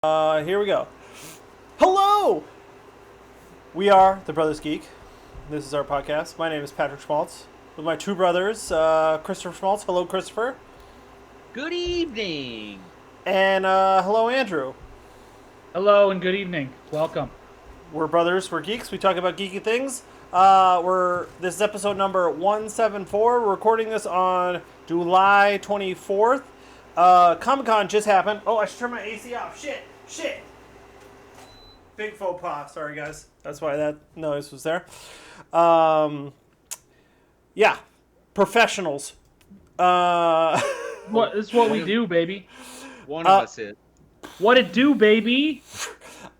Here we go. Hello! We are the Brothers Geek. This is our podcast. My name is Patrick Schmaltz. With my two brothers, Christopher Schmaltz. Hello, Christopher. Good evening. And hello, Andrew. Hello and good evening. Welcome. We're brothers. We're geeks. We talk about geeky things. This is episode number 174. We're recording this on July 24th. Comic-Con just happened. Oh, I should turn my AC off. Shit. Big faux pas. Sorry, guys. That's why that noise was there. Yeah. Professionals. What this is what we do, baby. One of us is. What it do, baby?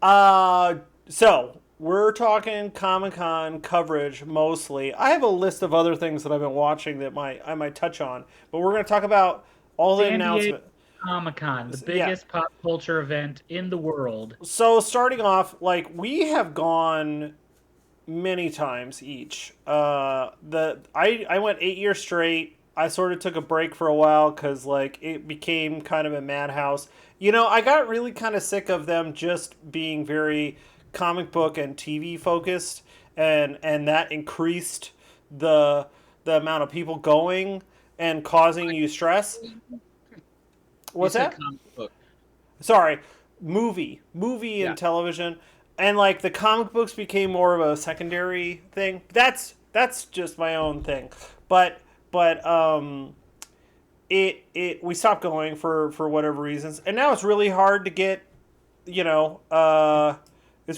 So we're talking Comic-Con coverage mostly. I have a list of other things that I've been watching that I might touch on, but we're going to talk about all the announcements. Comic-Con, the biggest pop culture event in the world. So starting off, like, we have gone many times each. I went 8 years straight. I sort of took a break for a while because, like, it became kind of a madhouse. You know, I got really kind of sick of them just being very comic book and TV focused, and that increased the amount of people going and causing you stress. What's that? Comic book. Sorry, movie and television, and like the comic books became more of a secondary thing. That's just my own thing, but we stopped going for whatever reasons, and now it's really hard to get. It's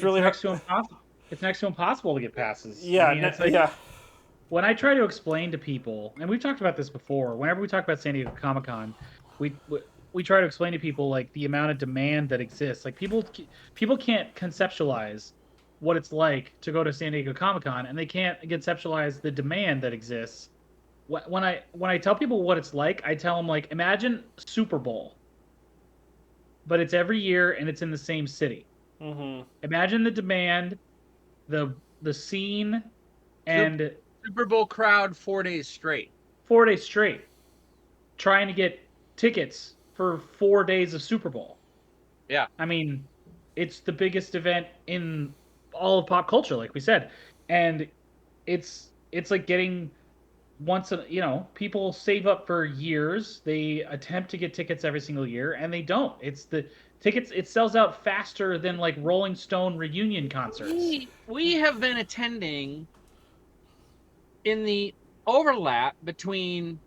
really next to impossible. It's next to impossible to get passes. Yeah, I mean, yeah. When I try to explain to people, and we've talked about this before, whenever we talk about San Diego Comic-Con, we try to explain to people like the amount of demand that exists. Like people can't conceptualize what it's like to go to San Diego Comic-Con, and they can't conceptualize the demand that exists. When I tell people what it's like, I tell them, like, imagine Super Bowl, but it's every year and it's in the same city. Mm-hmm. Imagine the demand, the scene, and Super Bowl crowd 4 days straight. 4 days straight, trying to get tickets for 4 days of Super Bowl. Yeah. I mean, it's the biggest event in all of pop culture, like we said, and it's like getting people save up for years. They attempt to get tickets every single year, and they don't. It's the tickets. It sells out faster than like Rolling Stone reunion concerts. We have been attending in the overlap between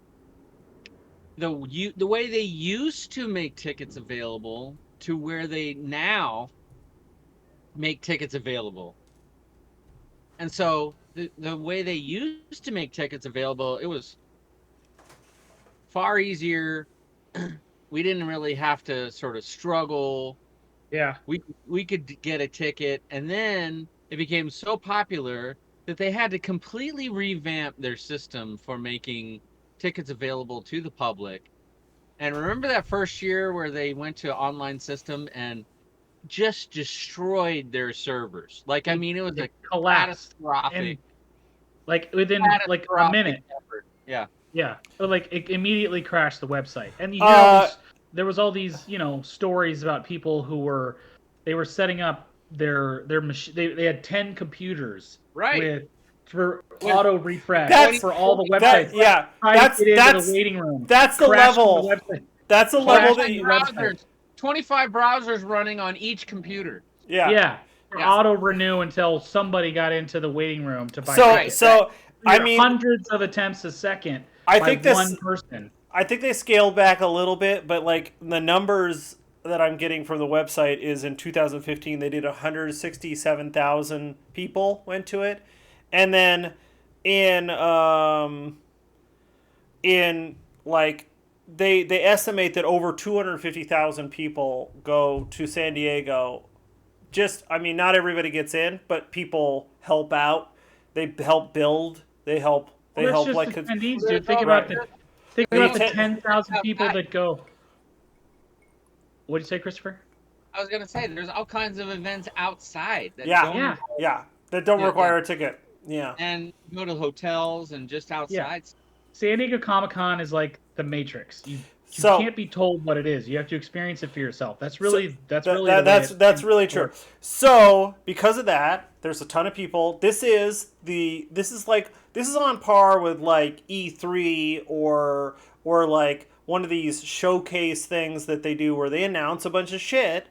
the way they used to make tickets available to where they now make tickets available. And so the way they used to make tickets available, it was far easier. We didn't really have to sort of struggle. Yeah. We could get a ticket, and then it became so popular that they had to completely revamp their system for making tickets available to the public. And remember that first year where they went to an online system and just destroyed their servers? Like, I mean, it was a catastrophic. And, like, within like a minute. Effort. Yeah. Yeah. But, like, it immediately crashed the website. And there was all these, stories about people who were setting up their machine. They had 10 computers. Right. For auto refresh for all the websites. That's the waiting room. That's the level. That's the level that you. 25 browsers running on each computer. Yeah. Auto renew until somebody got into the waiting room to buy. I mean, hundreds of attempts a second. One person. I think they scaled back a little bit, but like the numbers that I'm getting from the website is in 2015 they did 167,000 people went to it. And then in like they estimate that over 250,000 people go to San Diego. Not everybody gets in, but people help out. They help build. They help like attendees, dude. Think about the 10,000 people that go. What did you say, Christopher? I was gonna say there's all kinds of events outside that don't require a ticket. Yeah. And go to hotels and just outside. Yeah. San Diego Comic-Con is like the Matrix. You You So can't be told what it is. You have to experience it for yourself. That's really that's really true. works. So because of that, there's a ton of people. This is on par with like E3 or like one of these showcase things that they do where they announce a bunch of shit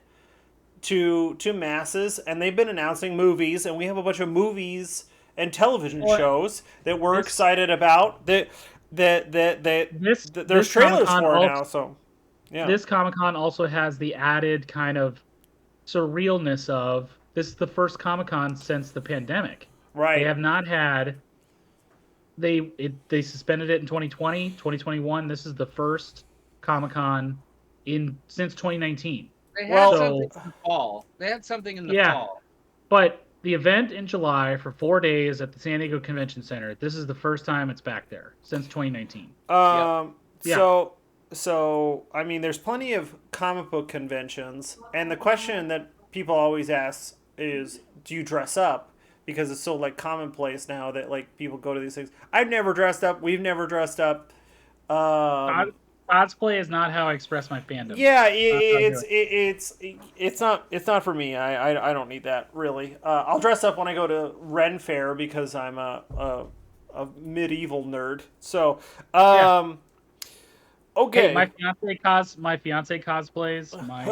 to masses, and they've been announcing movies, and we have a bunch of movies and television shows that we're excited about that there's trailers for now. So yeah, this Comic-Con also has the added kind of surrealness of this is the first Comic-Con since the pandemic. right. They have not had they suspended it in 2020, 2021. This is the first Comic-Con since 2019. They had something in the fall. They had something in the fall. But the event in July for 4 days at the San Diego Convention Center, this is the first time it's back there since 2019. So I mean, there's plenty of comic book conventions, and the question that people always ask is, do you dress up? Because it's so like commonplace now that like people go to these things. I've never dressed up. We've never dressed up. Cosplay is not how I express my fandom. Yeah, it's not for me. I don't need that really. I'll dress up when I go to Ren Fair because I'm a medieval nerd. So okay. Hey, my fiance cosplays. My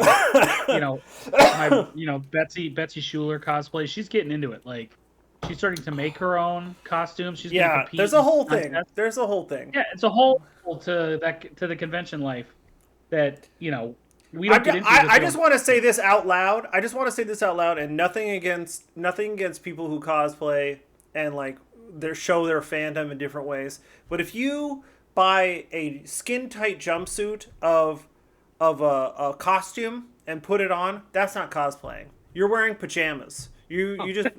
Betsy Schuler cosplays. She's getting into it. Like she's starting to make her own costumes. She's gonna compete. There's a whole thing. There's a whole thing. Yeah, it's a whole to the convention life that we don't get into. I just want to say this out loud. And nothing against people who cosplay and like show their fandom in different ways. But if you buy a skin tight jumpsuit of a costume and put it on, that's not cosplaying. You're wearing pajamas. You just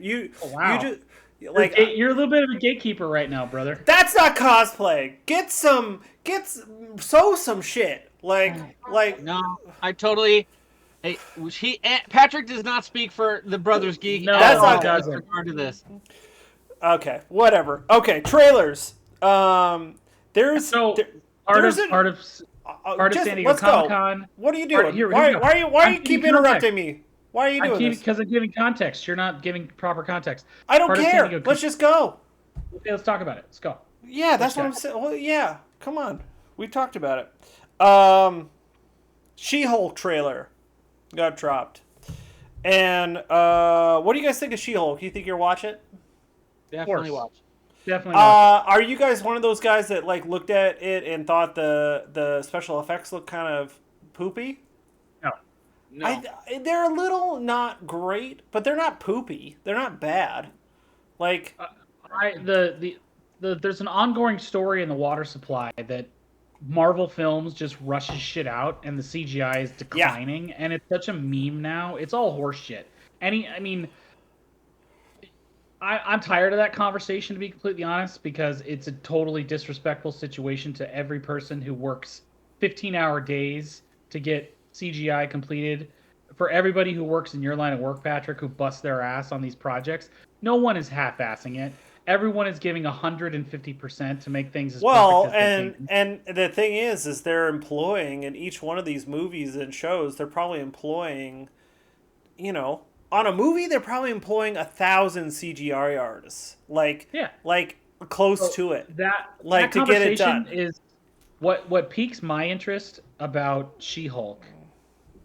like you're a little bit of a gatekeeper right now, brother. That's not cosplay. Sew some shit. Like no, I totally. Hey, Patrick does not speak for the Brothers Geek. No, that's not with regard to this. Okay, whatever. Okay, trailers. There's part of San Diego Comic-Con. What are you doing? Why are you keep interrupting me? Why are you doing this? Because I'm giving context. You're not giving proper context. I don't care. Let's just go. Okay, let's talk about it. Let's go. Yeah, that's what I'm saying. Well, yeah, come on. We talked about it. She-Hulk trailer got dropped. And what do you guys think of She-Hulk? You think you'll watch it? Definitely watch. Definitely watch. Are you guys one of those guys that like looked at it and thought the special effects looked kind of poopy? No. They're a little not great, but they're not poopy. They're not bad. Like there's an ongoing story in the water supply that Marvel Films just rushes shit out, and the CGI is declining, and it's such a meme now. It's all horseshit. I'm tired of that conversation, to be completely honest, because it's a totally disrespectful situation to every person who works 15-hour days to get CGI completed. For everybody who works in your line of work, Patrick, who busts their ass on these projects, no one is half-assing it. Everyone is giving 150% to make things as perfect as they can. And the thing is they're employing in each one of these movies and shows, they're probably employing, on a movie, they're probably employing 1,000 CGI artists, like close to it. That to get it done is what piques my interest about She-Hulk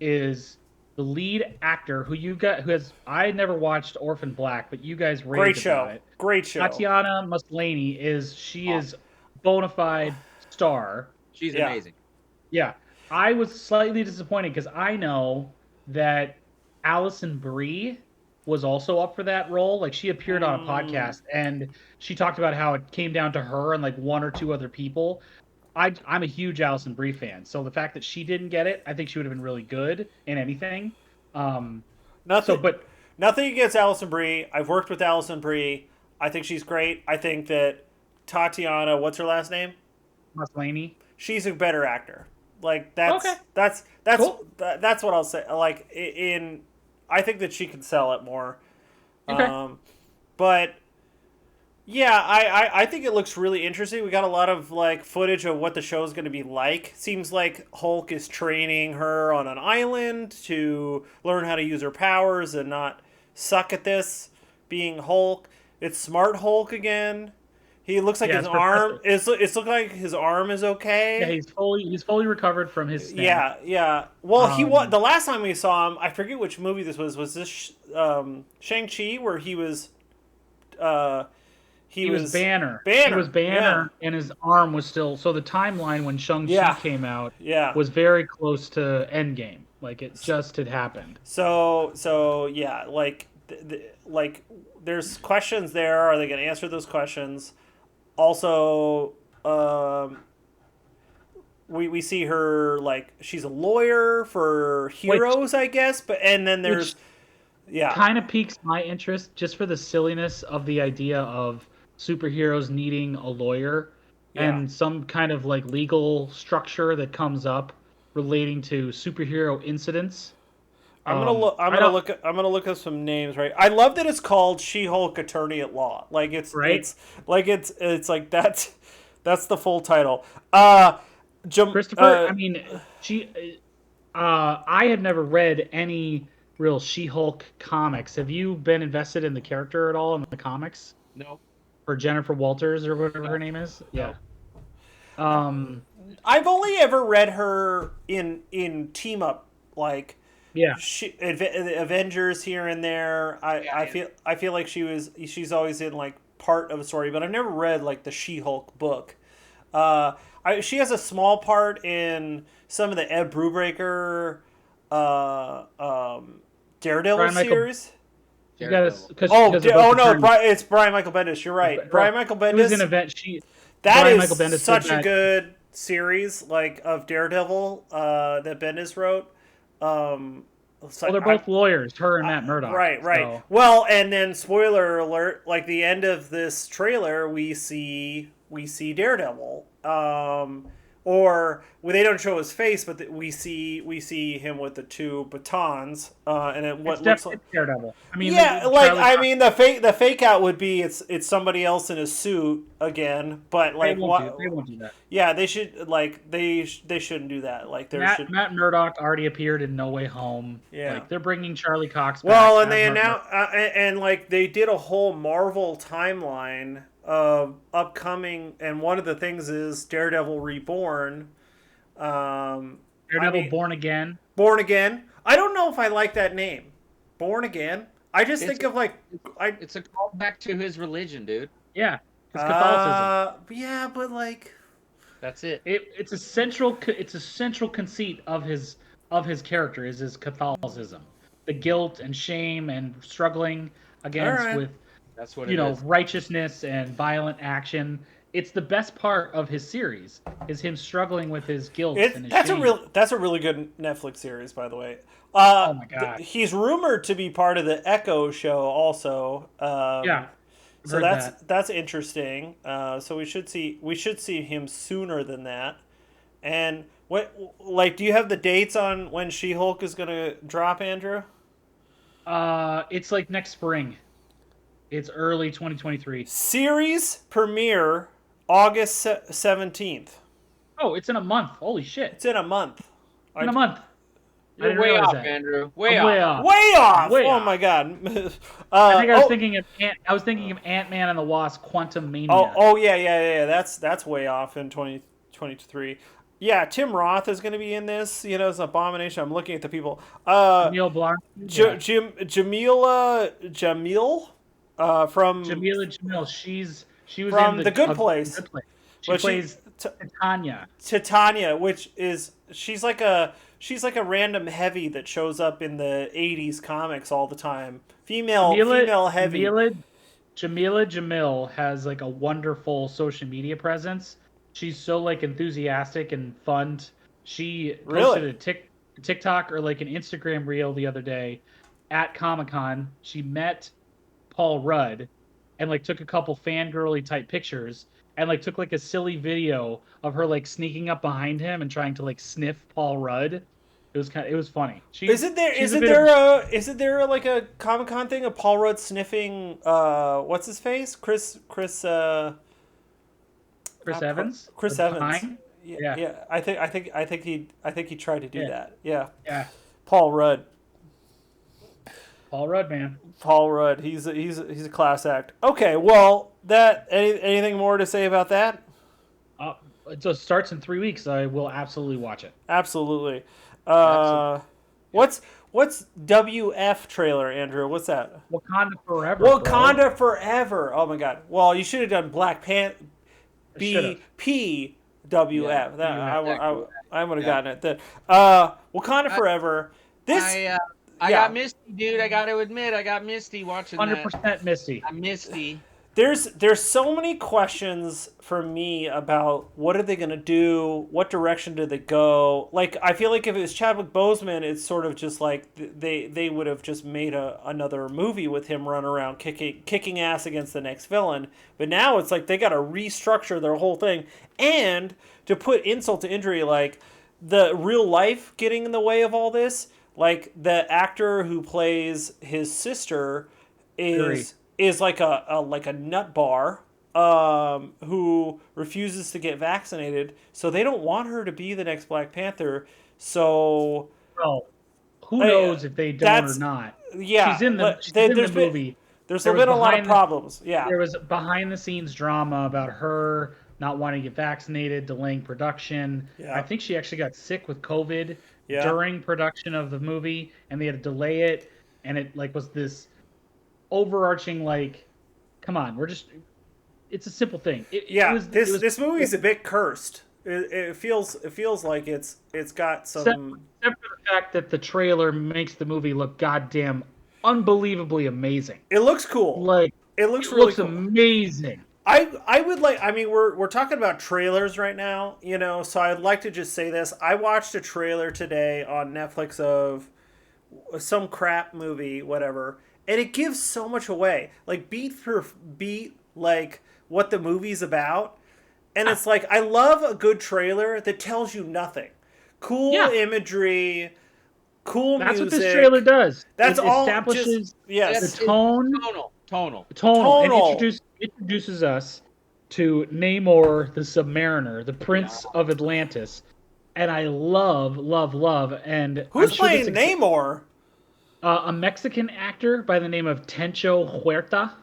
is the lead actor I never watched Orphan Black, but you guys raved about it. Great show. Tatiana Maslany is bona fide star. She's amazing. Yeah, I was slightly disappointed because I know that Alison Brie was also up for that role. Like she appeared on a podcast and she talked about how it came down to her and like one or two other people. I'm a huge Alison Brie fan, so the fact that she didn't get it, I think she would have been really good in anything. Nothing against Alison Brie. I've worked with Alison Brie. I think she's great. I think that Tatiana, what's her last name? Maslany. She's a better actor. Like that's Cool. That's what I'll say. Like I think that she can sell it more. Okay. But Yeah, I think it looks really interesting. We got a lot of like footage of what the show is going to be like. Seems like Hulk is training her on an island to learn how to use her powers and not suck at this being Hulk. It's Smart Hulk again. He looks like Yeah, his it's arm. Professor. It's looking like his arm is Yeah, okay. he's fully recovered from his snap. Yeah, yeah. Well, he was Um, the last time we saw him. I forget which movie this was. Was this Shang Chi where he was? Uh, he he was was Banner. He Banner. was Banner, and his arm was still. So the timeline when Shang-Chi Yeah, came out yeah. was very close to Endgame. Like it just had happened. So yeah, like like there's questions there. Are they going to answer those questions? Also, we see her like she's a lawyer for Which heroes, I guess. But and then which there's yeah, kind of piques my interest just for the silliness of the idea of superheroes needing a lawyer yeah. and some kind of like legal structure that comes up relating to superhero incidents. I'm gonna look. I'm I gonna don't look. I'm gonna look at some names. Right. I love that it's called She-Hulk Attorney at Law. Like right. it's like that's the full title. Christopher, I mean, I had never read any real She-Hulk comics. Have you been invested in the character at all in the comics? No, Or Jennifer Walters or whatever no, her name is? Yeah. no. Um, I've only ever read her in team up like yeah. Avengers here and there. Yeah, I feel like she's always in like part of a story, but I've never read like the She-Hulk book. She has a small part in some of the Ed Brubaker uh, Daredevil Brian Michael, series. you got Daredevil. to because Oh, about oh the no, term. It's Brian Michael Bendis. You're right. Bro, Brian Michael it was an Bendis. event. That Brian is Michael Bendis said such a that. good series, like of Daredevil that Bendis wrote. It's Well, like, they're both lawyers, her and Matt Murdock. right, right. So Well, and then spoiler alert, like the end of this trailer, we see Daredevil. Or well, they don't show his face, but we see him with the two batons, and it what it's looks definitely like. Daredevil. I mean, Yeah, like Charlie I Cox, mean, the fake out would be it's somebody else in a suit again, but they like won't what? do. They won't do that. Yeah, they should like they shouldn't do that. Like there should. Matt Murdock already appeared in No Way Home. Yeah. Like they're bringing Charlie Cox back Well, and as they Murdock. announced and like they did a whole Marvel timeline of upcoming, and one of the things is Daredevil Reborn. Daredevil Born Again. Born Again. I don't know if I like that name, Born Again. I just It's think of like I. it's a callback to his religion, dude. Yeah, it's Catholicism. Yeah, but like. That's it. It's a central conceit of his character is his Catholicism, the guilt and shame and struggling against Alright. with That's what it is. righteousness and violent action. It's the best part of his series is him struggling with his guilt and his shame. That's a really good Netflix series, by the way. Oh my god! He's rumored to be part of the Echo show, also. Yeah, I've So heard that. that's interesting. So we should see him sooner than that. And what like do you have the dates on when She-Hulk is gonna drop, Andrew? It's like next spring. It's early 2023. Series premiere August 17th. Oh, it's in a month. Holy shit! It's in a month. In a month. I You're didn't way realize off, that. Andrew. Way I'm off. way off. Way off. Way Oh off. my god. I think I was oh, thinking of Ant-Man and the Wasp: Quantum Mania. oh yeah. That's way off in 2023. Yeah, Tim Roth is going to be in this. You know, it's an Abomination. I'm looking at the people. Neil Blanc. Jamila Jamil from Jamila Jamil. She was from in The Good Place. Good Place. She Well, plays Tanya. Titania, which is she's like a random heavy that shows up in the 80s comics all the time. Female heavy. Jamila Jamil has like a wonderful social media presence. She's so like enthusiastic and fun. She posted a TikTok or like an Instagram reel the other day at Comic-Con. She met Paul Rudd and like took a couple fangirly type pictures and like took like a silly video of her like sneaking up behind him and trying to like sniff Paul Rudd. It was funny. Isn't there like a Comic-Con thing of Paul Rudd sniffing what's his face? Chris Evans? Chris The Evans. Pine? Yeah, Yeah. yeah. I think he tried to do that. Yeah. Yeah. Paul Rudd. Paul Rudd, man. Paul Rudd. He's a class act. Okay, well, anything more to say about that? It starts in 3 weeks. I will absolutely watch it. Absolutely. Absolutely. What's WF trailer, Andrew? What's that? Wakanda Forever. Wakanda Forever. Oh my God. Well, you should have done Black Panther. BPWF. I would have gotten it. Wakanda Forever. I got misty, dude. I got to admit, I got misty watching 100% Misty. I'm misty. There's so many questions for me about what are they going to do? What direction do they go? Like, I feel like if it was Chadwick Boseman, it's sort of just like they would have just made another movie with him run around kicking ass against the next villain. But now it's like they got to restructure their whole thing. And to put insult to injury, like the real life getting in the way of all this, like the actor who plays his sister is like a nut bar who refuses to get vaccinated, so they don't want her to be the next Black Panther. So, well, who knows if they don't or not? Yeah, she's in the movie. There's been a lot of problems. Yeah, there was behind the scenes drama about her not wanting to get vaccinated, delaying production. Yeah. I think she actually got sick with COVID during production of the movie, and they had to delay it, and it like was this overarching like, come on, it's a simple thing. This movie is a bit cursed. It feels like it's got some. Except for the fact that the trailer makes the movie look goddamn unbelievably amazing. It looks cool. Like it looks cool. Amazing. I would like. I mean, we're talking about trailers right now, So I'd like to just say this. I watched a trailer today on Netflix of some crap movie, whatever. And it gives so much away, like beat for beat, like what the movie's about. And it's like, I love a good trailer that tells you nothing. Cool imagery, cool music. That's what this trailer does. It all establishes the tone. Tonal. And introduces us to Namor the Submariner, the Prince of Atlantis. And I love. And who's playing Namor? A Mexican actor by the name of Tencho Huerta.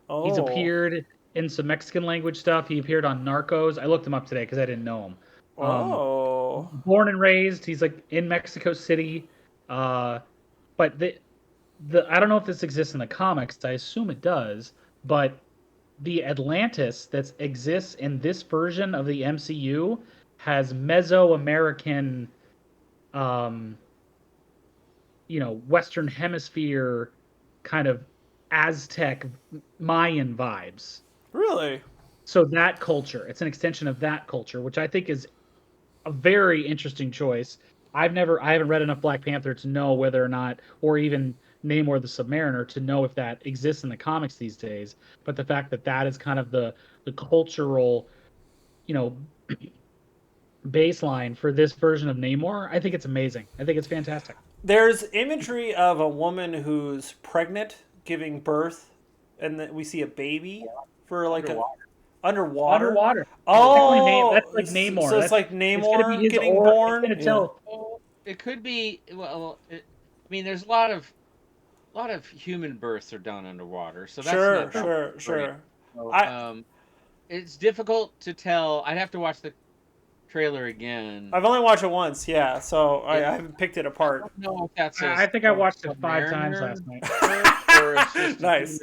Oh. He's appeared in some Mexican language stuff. He appeared on Narcos. I looked him up today because I didn't know him. Born and raised, he's like in Mexico City. But I don't know if this exists in the comics. I assume it does. But the Atlantis that exists in this version of the MCU has Mesoamerican Western Hemisphere kind of Aztec Mayan vibes. Really? So that culture, it's an extension of that culture, which I think is a very interesting choice. I haven't read enough Black Panther to know whether or not, or even Namor the Submariner to know if that exists in the comics these days. But the fact that is kind of the cultural, baseline for this version of Namor, I think it's amazing. I think it's fantastic. There's imagery of a woman who's pregnant, giving birth, and then we see a baby for like underwater. Oh, that's like Namor. So it's like Namor getting born. It could be. Well, I mean, there's a lot of human births are done underwater, so that's sure. So, it's difficult to tell. I'd have to watch the trailer again. I've only watched it once, so I haven't picked it apart. I don't know if that's I think I watched it 5 times last night. Or it's just nice.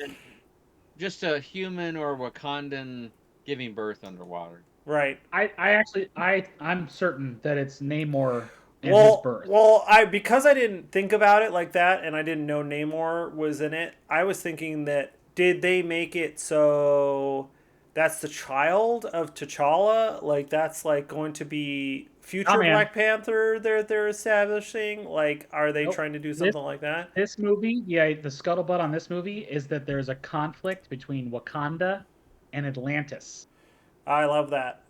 Just a human or Wakandan giving birth underwater. Right. I'm certain that it's Namor and his birth. Well, because I didn't think about it like that, and I didn't know Namor was in it, I was thinking that did they make it so that's the child of T'Challa? Like that's like going to be future Black Panther they're establishing? Like are they trying to do something like that? This movie, the scuttlebutt on this movie is that there's a conflict between Wakanda and Atlantis. I love that.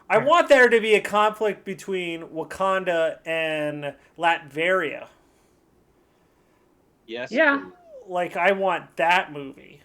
I want there to be a conflict between Wakanda and Latveria. Yes. Yeah. Like, I want that movie.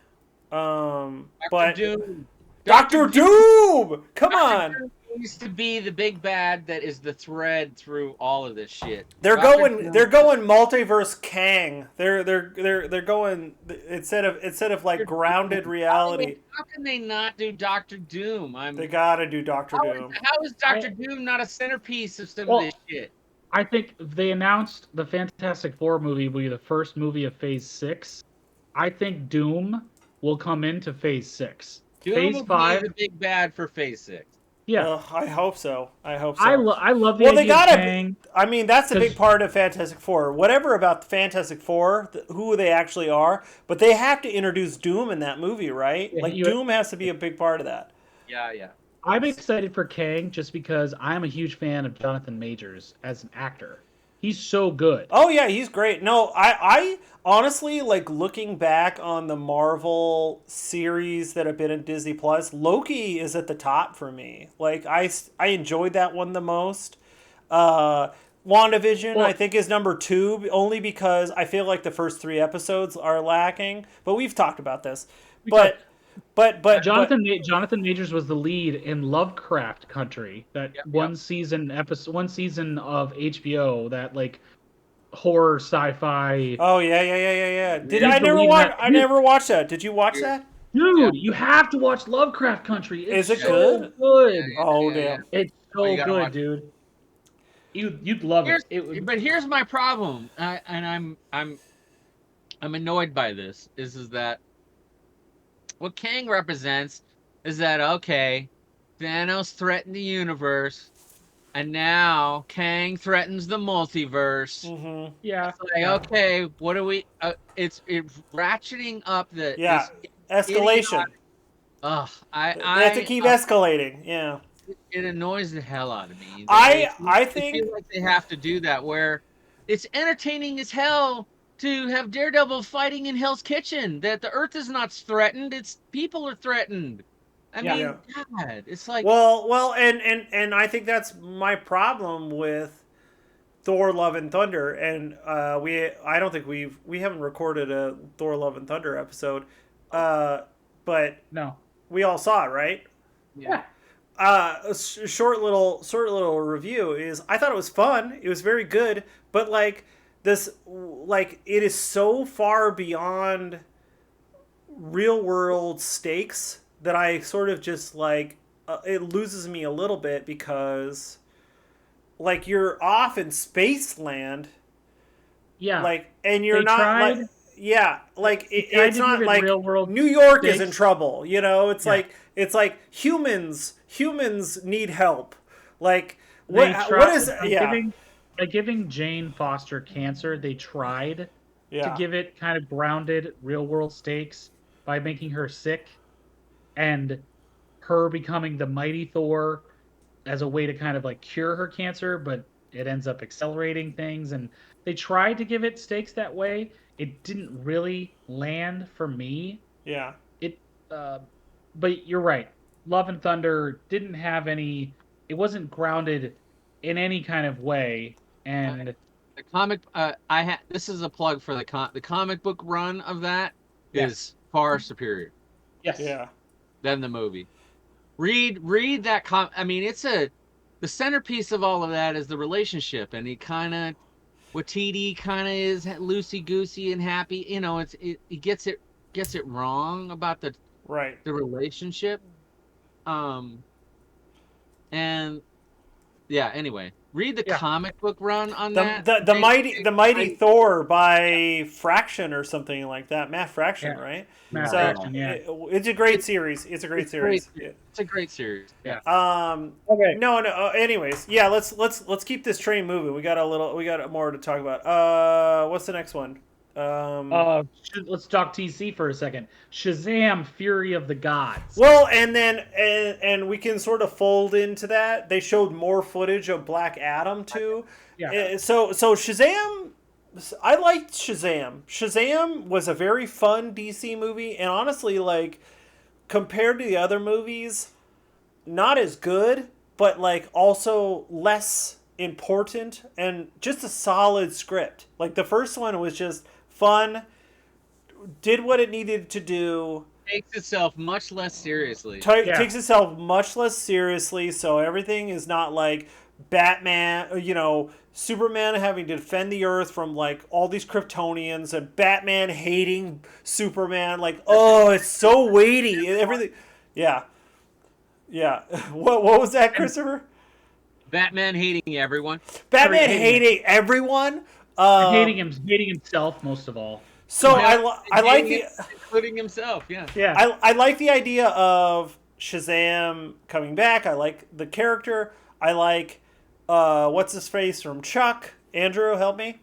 But Doom. Doctor Doom! Come Dr. on! Doom needs to be the big bad that is the thread through all of this shit. They're Dr. going. Doom- They're going multiverse Kang. They're going instead of like grounded reality. How can they not do Doctor Doom? They gotta do Doctor Doom. How is Doctor Doom not a centerpiece of some of this shit? I think they announced the Fantastic Four movie will be the first movie of Phase 6. I think Doom will come into Phase 6. Doom Phase will 5. be the big bad for Phase 6. Yeah. I hope so. I hope so. I love the well, they idea of gotta. Kang. I mean, that's a big part of Fantastic Four. Whatever about the Fantastic Four, who they actually are, but they have to introduce Doom in that movie, right? Yeah, like Doom has to be a big part of that. Yeah. I'm excited for Kang just because I'm a huge fan of Jonathan Majors as an actor. He's so good. Oh yeah, he's great. No, I honestly like looking back on the Marvel series that have been in Disney Plus. Loki is at the top for me. Like I enjoyed that one the most. WandaVision I think is number 2 only because I feel like the first 3 episodes are lacking. But we've talked about this. But Jonathan Majors was the lead in Lovecraft Country, that one season of HBO, that like horror sci-fi. Oh yeah. I never watched that. Did you watch that? Dude, you have to watch Lovecraft Country. It's Is it so good? Oh damn. It's so good, dude. You'd love it. But here's my problem, and I'm annoyed by this. Is that what Kang represents is that, okay, Thanos threatened the universe, and now Kang threatens the multiverse. Mm-hmm. Yeah. It's like, okay, what do we... it's ratcheting up the... Yeah, escalation. Ugh, They have to keep escalating, yeah. It annoys the hell out of me. I think... I feel like they have to do that, where it's entertaining as hell to have Daredevil fighting in Hell's Kitchen, that the Earth is not threatened, it's people are threatened. I mean, God, it's like... Well, and I think that's my problem with Thor: Love and Thunder, and I don't think we haven't recorded a Thor: Love and Thunder episode, but no, we all saw it, right? Yeah. A short little review is I thought it was fun. It was very good, but like this, like it is so far beyond real world stakes that I sort of just like it loses me a little bit because like you're off in space land, like, and you're not tried, like it's not like real world New York stakes. is in trouble, you know. It's like humans need help. Like what is by giving Jane Foster cancer, they tried to give it kind of grounded real world stakes by making her sick and her becoming the mighty Thor as a way to kind of like cure her cancer, but it ends up accelerating things, and they tried to give it stakes that way. It didn't really land for me. Yeah. But you're right. Love and Thunder didn't have any. It wasn't grounded in any kind of way. And the comic, this is a plug for the comic book run of that is far superior. Yes. Yeah. Than the movie. Read that I mean, the centerpiece of all of that is the relationship, and Watiti kind of is loosey goosey and happy. You know, he gets it wrong about the relationship. And yeah. Anyway, read the comic book run on that. The mighty Thor by Fraction or something like that. Matt Fraction, right? Matt Fraction, it's a great series. It's a great series. It's a great series. Yeah. Okay. No. Anyways, yeah. Let's keep this train moving. We got more to talk about. What's the next one? Let's talk TC for a second. Shazam! Fury of the Gods. Well, and then and we can sort of fold into that. They showed more footage of Black Adam too. Yeah. So Shazam, I liked Shazam. Shazam was a very fun DC movie, and honestly, like compared to the other movies, not as good. but like also less important and just a solid script. Like the first one was just fun, did what it needed to do, Takes itself much less seriously. takes itself much less seriously, so everything is not like Batman, Superman having to defend the Earth from like all these Kryptonians and Batman hating Superman. Like, oh, it's so weighty. Everything, yeah, yeah. What was that, Christopher? Batman hating everyone. Batman hating everyone. Hating himself most of all. So I like the including himself. Yeah. Yeah. I like the idea of Shazam coming back. I like the character. I like what's his face from Chuck. Andrew, help me.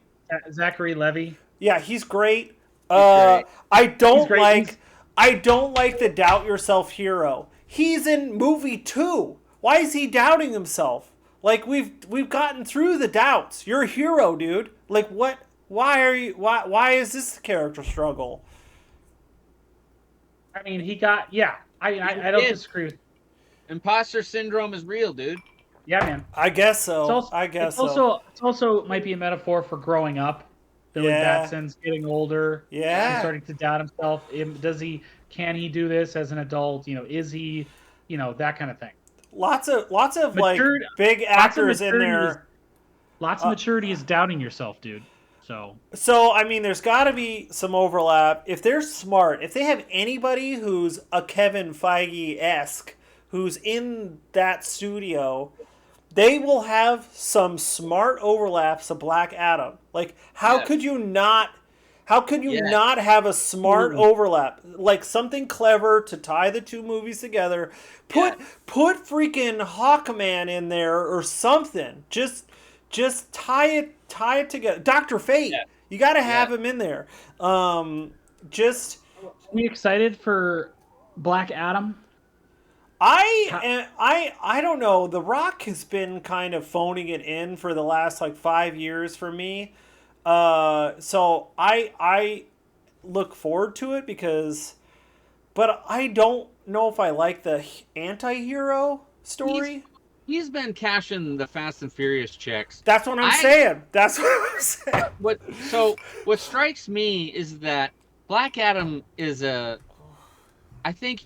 Zachary Levi. Yeah, he's great. Great. I don't like the doubt yourself hero. He's in movie 2. Why is he doubting himself? Like we've gotten through the doubts. You're a hero, dude. Like what? Why is this the character struggle? I mean, I don't disagree with. Imposter syndrome is real, dude. Yeah, man. I guess so. It's also might be a metaphor for growing up. Billy Batson's getting older. Yeah. He's starting to doubt himself. Can he do this as an adult? Is he, that kind of thing. Lots of like big actors in there. Lots of maturity is doubting yourself, dude. So I mean, there's got to be some overlap. If they're smart, if they have anybody who's a Kevin Feige-esque, who's in that studio, they will have some smart overlaps of Black Adam. Like, how could you not have a smart overlap? Like something clever to tie the two movies together. Put freaking Hawkman in there or something. Just tie it together. Dr. Fate. Yeah. You got to have him in there. Are we excited for Black Adam? I don't know. The Rock has been kind of phoning it in for the last like 5 years for me. So I look forward to it but I don't know if I like the anti-hero story. He's been cashing the Fast and Furious checks. That's what I'm saying. What strikes me is that Black Adam is I think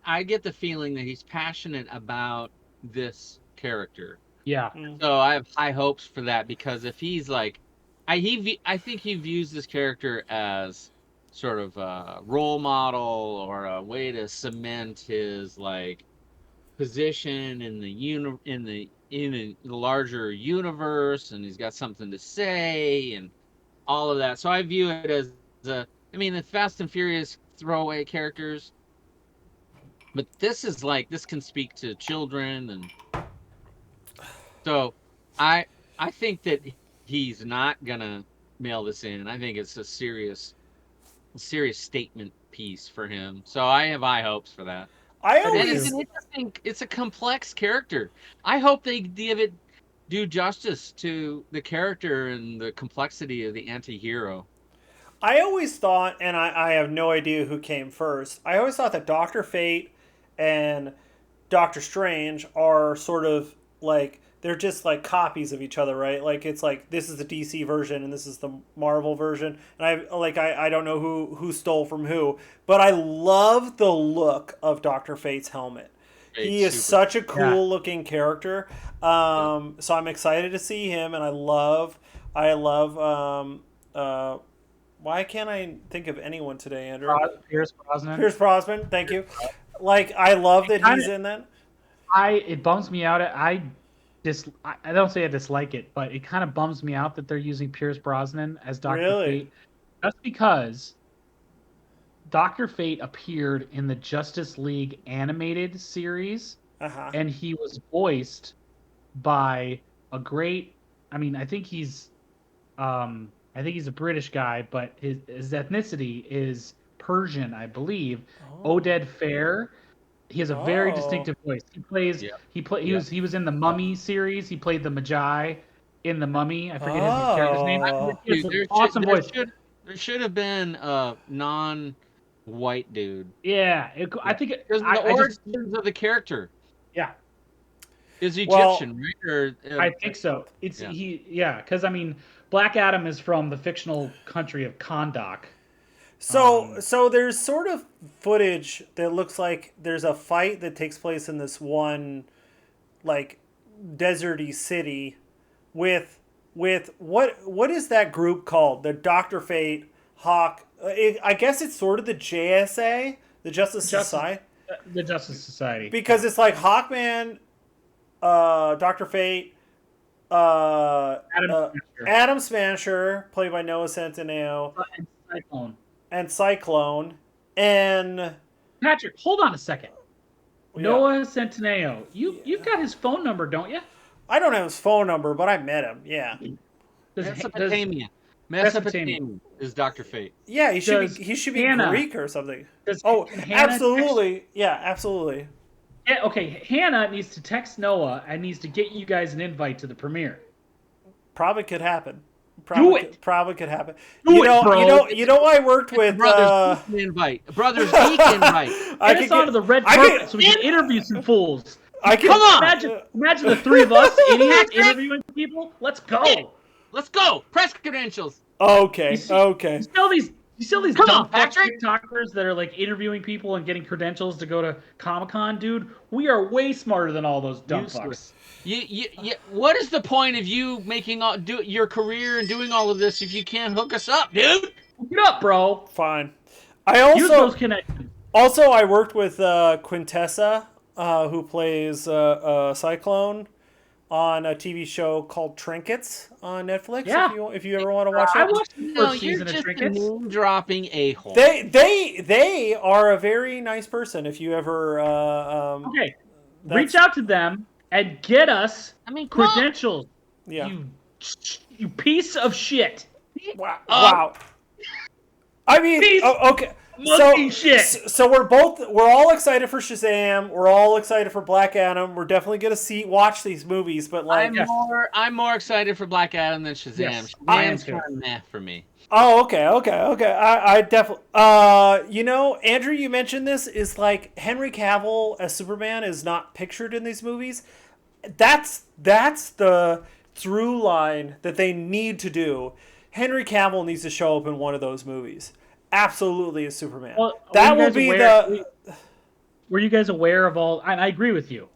I get the feeling that he's passionate about this character. Yeah. So I have high hopes for that because if he's like, I think he views this character as sort of a role model or a way to cement his like position in the larger universe, and he's got something to say and all of that. So I view it as the Fast and Furious throwaway characters, but this can speak to children, and so I think that he's not gonna mail this in. I think it's a serious statement piece for him. So I have high hopes for that. It's a complex character. I hope they do justice to the character and the complexity of the anti-hero. I always thought, and I have no idea who came first, I always thought that Dr. Fate and Doctor Strange are sort of like, they're just like copies of each other, right? Like it's like this is the DC version and this is the Marvel version, and I don't know who stole from who, but I love the look of Dr. Fate's helmet. He is such a cool looking character. So I'm excited to see him, and I love. Why can't I think of anyone today, Andrew? Pierce Brosnan. Pierce Brosnan. Thank you. Like I love that he's in that. It bums me out. I don't say I dislike it, but it kind of bums me out that they're using Pierce Brosnan as Dr. Fate. Just because Dr. Fate appeared in the Justice League animated series, and he was voiced by a great. I think he's a British guy, but his ethnicity is Persian, I believe. Oded Fair. He has a very distinctive voice. He plays. He was in the Mummy series. He played the Magi in the Mummy. I forget his character's name. He has an awesome voice. There should have been a white dude. Yeah, I think Because the origins of the character yeah, is Egyptian, right? Or I think so. It's because I mean, Black Adam is from the fictional country of Kahndaq. So there's sort of footage that looks like there's a fight that takes place in this one like deserty city with what is that group called? The Doctor Fate, Hawk. I guess it's sort of the JSA, the Justice Society. The Justice Society. Because it's like Hawkman, Doctor Fate, Adam Smasher, played by Noah Centineo, and Cyclone, and Patrick. Hold on a second. Yeah. Noah Centineo. You've got his phone number, don't you? I don't have his phone number, but I met him. Yeah. Mesopotamia is Dr. Fate. Yeah, he should be Greek or something. Absolutely. Yeah, absolutely. Yeah, okay, Hannah needs to text Noah and needs to get you guys an invite to the premiere. Probably could happen. Probably could happen. Do it, bro. You know I worked with Brothers Geek invite. Brothers Geek invite. Get us onto the red carpet so we can interview some fools. Come on! Imagine the three of us idiots interviewing people. Let's go. Let's go. Press credentials. Okay. You still these dumb TikTokers that are like interviewing people and getting credentials to go to Comic-Con, dude? We are way smarter than all those dumb fucks. What is the point of you making your career and doing all of this if you can't hook us up, dude? Hook it up, bro. Fine. Use those connections. Also, I worked with Quintessa, who plays Cyclone, on a TV show called Trinkets on Netflix. Yeah. If you ever want to watch it. I watched the first season of Trinkets. Dropping a-hole. They are a very nice person. If you ever reach out to them and get us credentials. Yeah. You piece of shit. Wow. I mean, okay. So we're all excited for Shazam. We're all excited for Black Adam. We're definitely gonna watch these movies, but like I'm more excited for Black Adam than Shazam. Yes, Shazam's kind of meh for me. Oh, okay. I definitely. Andrew, you mentioned this is like Henry Cavill as Superman is not pictured in these movies. That's the through line that they need to do. Henry Cavill needs to show up in one of those movies. Absolutely as Superman. Well, that will be Were you guys aware of all? And I agree with you.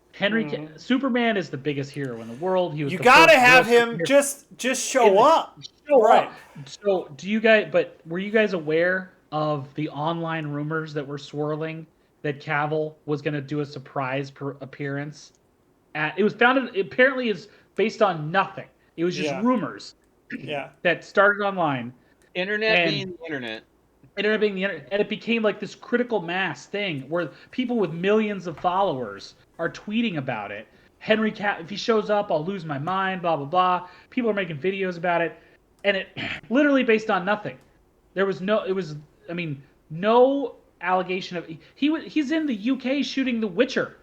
Superman is the biggest hero in the world. You got to have him just show up. Right. So do you guys? But were you guys aware of the online rumors that were swirling that Cavill was going to do a surprise appearance? It was founded. Apparently, is based on nothing. It was just rumors. Yeah. That started online. Internet being the internet. Internet being the internet, and it became like this critical mass thing where people with millions of followers are tweeting about it. Henry Cavill, if he shows up, I'll lose my mind. Blah blah blah. People are making videos about it, and it literally based on nothing. There was no. It was. I mean, no allegation of he's in the UK shooting The Witcher.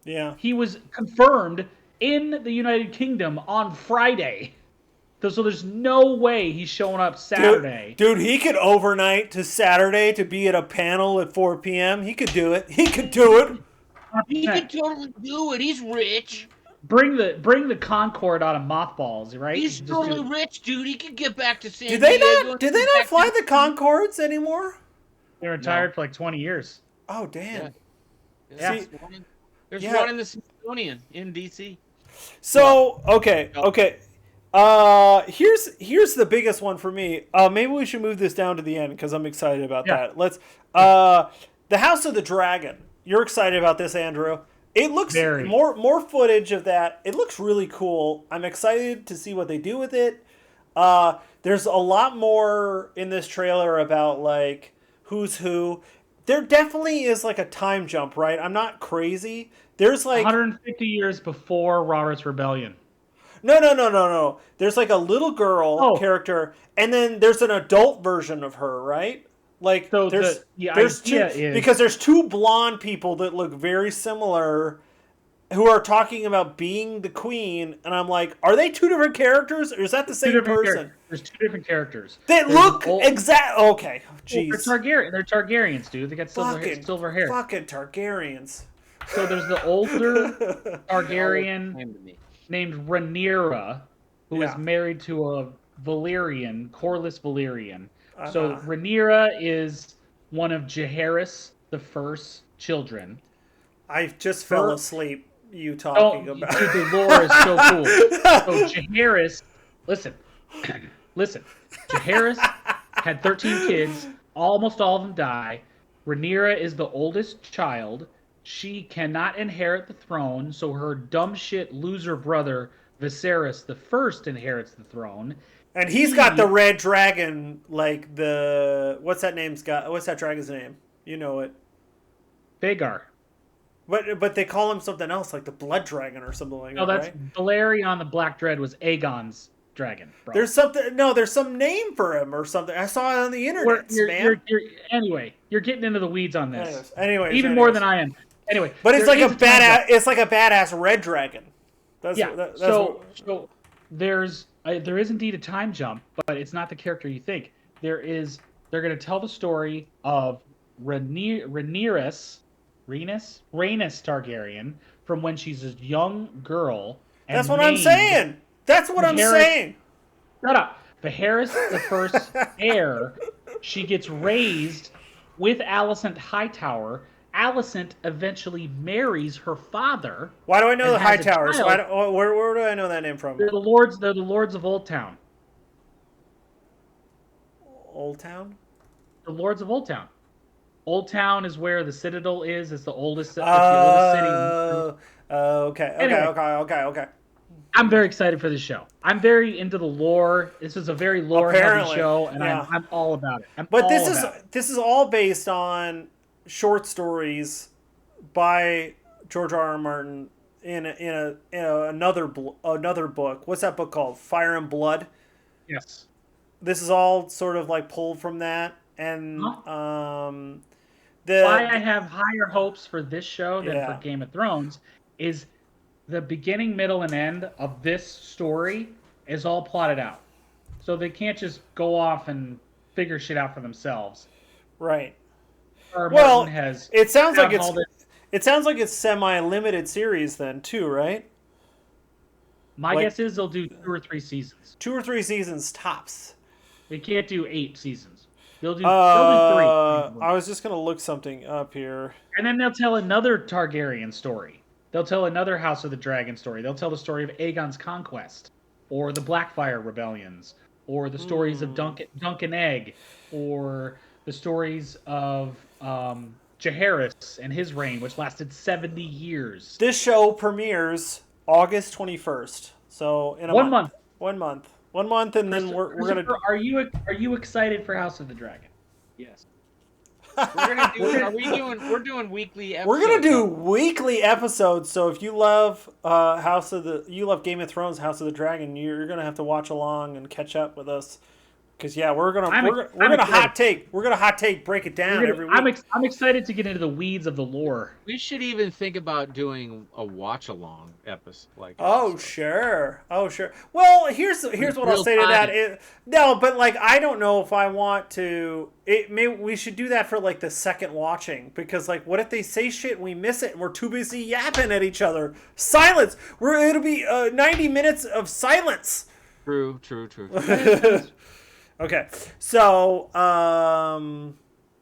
Yeah. He was confirmed in the United Kingdom on Friday. So there's no way he's showing up Saturday. Dude, he could overnight to Saturday to be at a panel at 4 p.m. He could do it. He could totally do it. He's rich. Bring the Concorde out of mothballs, right? He's totally rich, dude. He could get back to San Diego. Do they not fly the Concordes anymore? They're retired for like 20 years. Oh, damn. Yeah. There's one in the Smithsonian in D.C. So, okay. Here's the biggest one for me. Maybe we should move this down to the end because I'm excited about that. Let's the House of the Dragon. You're excited about this, Andrew? It looks more footage of that. It looks really cool. I'm excited to see what they do with it. There's a lot more in this trailer about like who's who. There definitely is like a time jump, right? I'm not crazy. There's like 150 years before Robert's Rebellion. No. There's like a little girl character, and then there's an adult version of her, right? Like so there's two because there's two blonde people that look very similar who are talking about being the queen, and I'm like, are they two different characters, or is that the same person? There's two different characters. They look exact. Okay, jeez. Well, they're Targaryens, dude. They got silver hair. Fucking Targaryens. So there's the older Targaryen named Rhaenyra, who is married to a Valyrian, Corlys Valyrian. So Rhaenyra is one of Jaehaerys the First's children. I just fell asleep. You talking about? Dude, the lore is so cool. So Jaehaerys, listen. Jaehaerys had 13 kids. Almost all of them die. Rhaenyra is the oldest child. She cannot inherit the throne, so her dumb shit loser brother Viserys the First inherits the throne. And he's got the red dragon, like the what's that dragon's name? You know it. Vhagar. But they call him something else, like the blood dragon or something like that. No, that's right? Balerion the Black Dread was Aegon's dragon. Bro. There's some name for him or something. I saw it on the internet, man. Anyway, you're getting into the weeds on this. Anyways, even more than I am. Anyway, but it's like a badass. It's like a badass red dragon. So there is indeed a time jump, but it's not the character you think. They're going to tell the story of Rhaenys Targaryen from when she's a young girl. That's what I'm saying. That's what I'm saying. Shut up. Viserys the First heir. She gets raised with Alicent Hightower. Alicent eventually marries her father. Why do I know the Hightowers? Where do I know that name from? They're the lords of Old Town. Old Town? The lords of Old Town. Old Town is where the Citadel is. It's the oldest city. Okay. I'm very excited for this show. I'm very into the lore. This is a very lore-heavy show, and I'm all about it. This is all based on short stories by George R.R. Martin in another book. What's that book called? Fire and Blood. Yes. This is all sort of like pulled from that, and why I have higher hopes for this show than for Game of Thrones is the beginning, middle, and end of this story is all plotted out, so they can't just go off and figure shit out for themselves. Right. Well, it sounds like it's semi-limited series then too, right? My guess is they'll do 2 or 3 seasons. 2 or 3 seasons tops. They can't do 8 seasons. They'll do 3. I was just gonna look something up here. And then they'll tell another Targaryen story. They'll tell another House of the Dragon story. They'll tell the story of Aegon's conquest, or the Blackfyre rebellions, or the stories of Duncan Egg, or the stories of Jaehaerys and his reign, which lasted 70 years. This show premieres August 21st. So in a month. 1 month. 1 month, and then we're gonna. Are you excited for House of the Dragon? Yes. We're doing weekly episodes. We're gonna do weekly episodes. So if you love Game of Thrones, House of the Dragon, you're gonna have to watch along and catch up with us. Because we're gonna hot take. We're gonna hot take, break it down every week. I'm excited to get into the weeds of the lore. We should even think about doing a watch along episode. Sure. Well, here's what I'll say to that. I don't know if I want to. We should do that for like the second watching, because like, what if they say shit and we miss it and we're too busy yapping at each other? Silence. It'll be 90 minutes of silence. True. Okay, so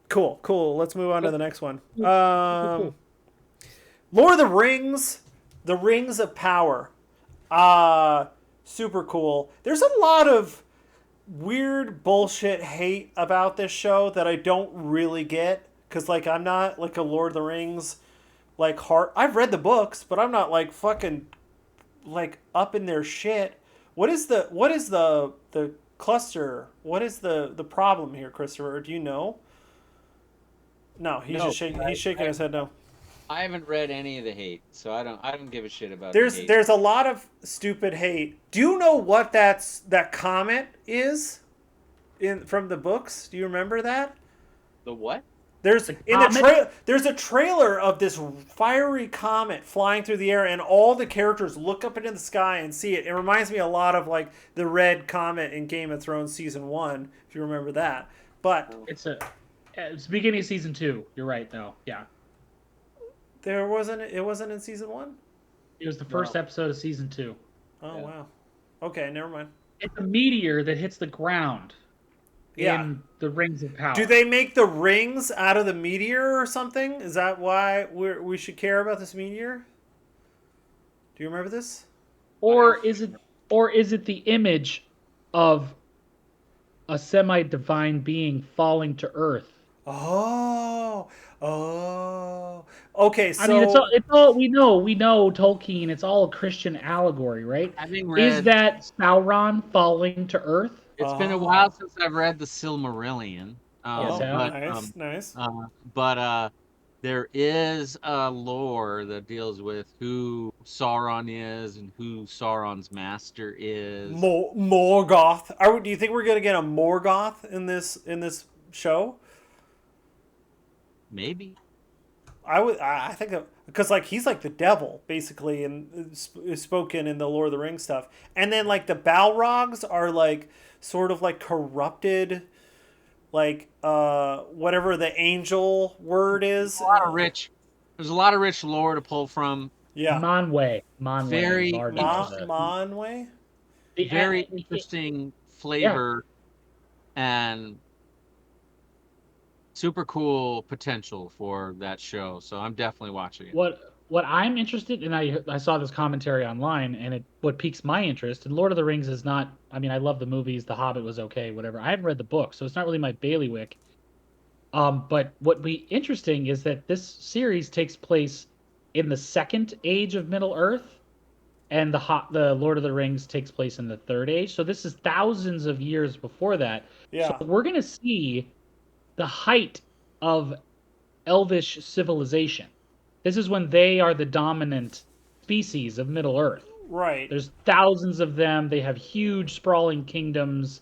cool. Let's move on to the next one. Lord of the Rings, the Rings of Power. Super cool. There's a lot of weird bullshit hate about this show that I don't really get, because like, I'm not like a Lord of the Rings like heart. I've read the books, but I'm not like fucking like up in their shit. What is the cluster? What is the problem here, Christopher? Do you know? No, he's shaking his head no. I haven't read any of the hate, so I don't give a shit about the hate. There's a lot of stupid hate. Do you know what that comment is from the books? Do you remember that? The what? There's The in the comet? there's a trailer of this fiery comet flying through the air, and all the characters look up into the sky and see it. It reminds me a lot of like the red comet in Game of Thrones season 1, if you remember that. But It's the beginning of season 2. You're right, though. Yeah, it wasn't in season 1. it was the first episode of season 2. Oh Yeah. wow. Okay, never mind. It's a meteor that hits the ground Yeah. in the Rings of Power. Do they make the rings out of the meteor or something? Is that why we should care about this meteor? Do you remember this? Or is it the image of a semi-divine being falling to Earth? Oh, oh. Okay, so I mean, it's all we know Tolkien. It's all a Christian allegory, right? Having Is read, that Sauron falling to Earth? it's been a while since I've read the Silmarillion. Oh, Yes, nice, nice. But there is a lore that deals with who Sauron is and who Sauron's master is. Morgoth. Do you think we're gonna get a Morgoth in this show? Maybe. I think because like he's like the devil basically, and is spoken in the Lord of the Rings stuff, and then like the Balrogs are like sort of like corrupted, like whatever the angel word is. There's a lot of rich lore to pull from. Yeah, Manwë. Very large interesting. Manwë. Very interesting flavor and super cool potential for that show. So I'm definitely watching it. What I'm interested in, I saw this commentary online, and what piques my interest. And Lord of the Rings is not. I mean, I love the movies. The Hobbit was okay, whatever. I haven't read the book, so it's not really my bailiwick. But what would be interesting is that this series takes place in the second age of Middle Earth, and the Lord of the Rings takes place in the third age. So this is thousands of years before that. Yeah. So we're gonna see the height of Elvish civilization. This is when they are the dominant species of Middle Earth. Right. There's thousands of them. They have huge sprawling kingdoms,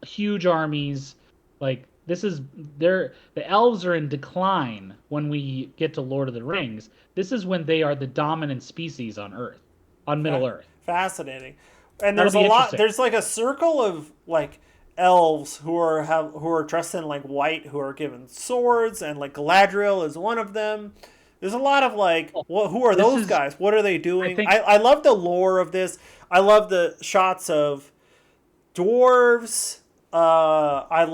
huge armies. Like the elves are in decline when we get to Lord of the Rings. This is when they are the dominant species on Earth, on Middle Earth. Fascinating. And That'll there's a be lot. interesting. There's like a circle of like elves who are dressed in like white, who are given swords, and like Galadriel is one of them. There's a lot of like, who are those guys? What are they doing? I love the lore of this. I love the shots of dwarves. I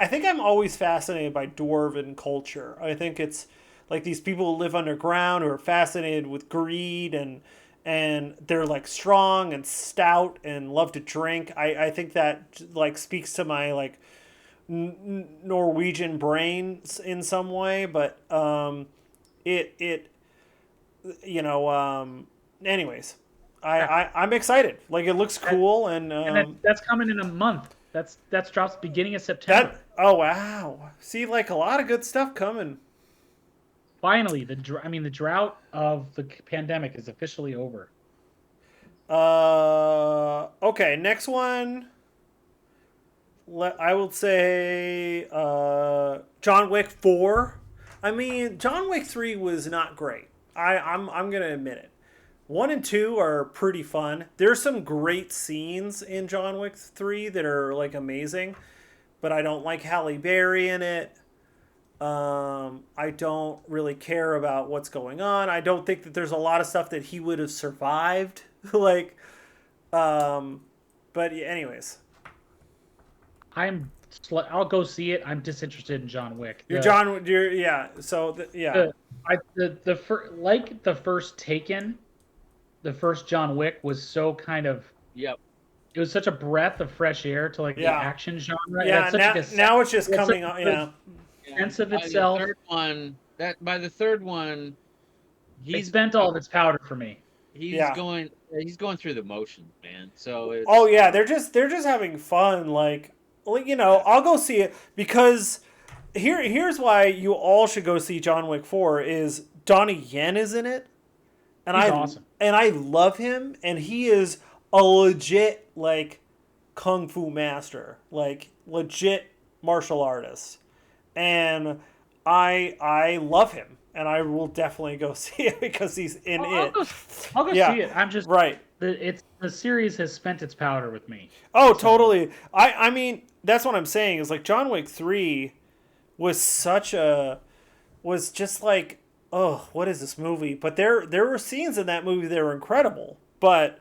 think I'm always fascinated by dwarven culture. I think it's like these people who live underground who are fascinated with greed, and they're like strong and stout and love to drink. I think that like speaks to my like Norwegian brain in some way, but anyways, I'm excited. Like it looks cool, and that's coming in a month. That's drops beginning of September. Oh wow! See, like a lot of good stuff coming. Finally, the drought of the pandemic is officially over. Okay, next one. I would say John Wick 4. I mean, John Wick 3 was not great. I'm gonna admit it. 1 and 2 are pretty fun. There's some great scenes in John Wick 3 that are like amazing, but I don't like Halle Berry in it. I don't really care about what's going on. I don't think that there's a lot of stuff that he would have survived. Like, but anyways. I'll go see it. I'm disinterested in John Wick. So the first Taken, the first John Wick was so kind of Yep. It was such a breath of fresh air to like the action genre. Yeah, now it's just coming on. Yeah, sense of itself. By the third one, he spent all of its powder for me. He's going through the motions, man. So it's, they're just having fun. Like I'll go see it because here's why you all should go see John Wick 4 is Donnie Yen is in it, and he's awesome, and I love him, and he is a legit like kung fu master, like legit martial artist, and I love him, and I will definitely go see it because he's in it. I'll go Yeah, see it. I'm just right. the series has spent its powder with me. Oh, So, totally. I mean, that's what I'm saying is like John Wick 3 was such a was just like, oh, what is this movie? But there were scenes in that movie that were incredible. But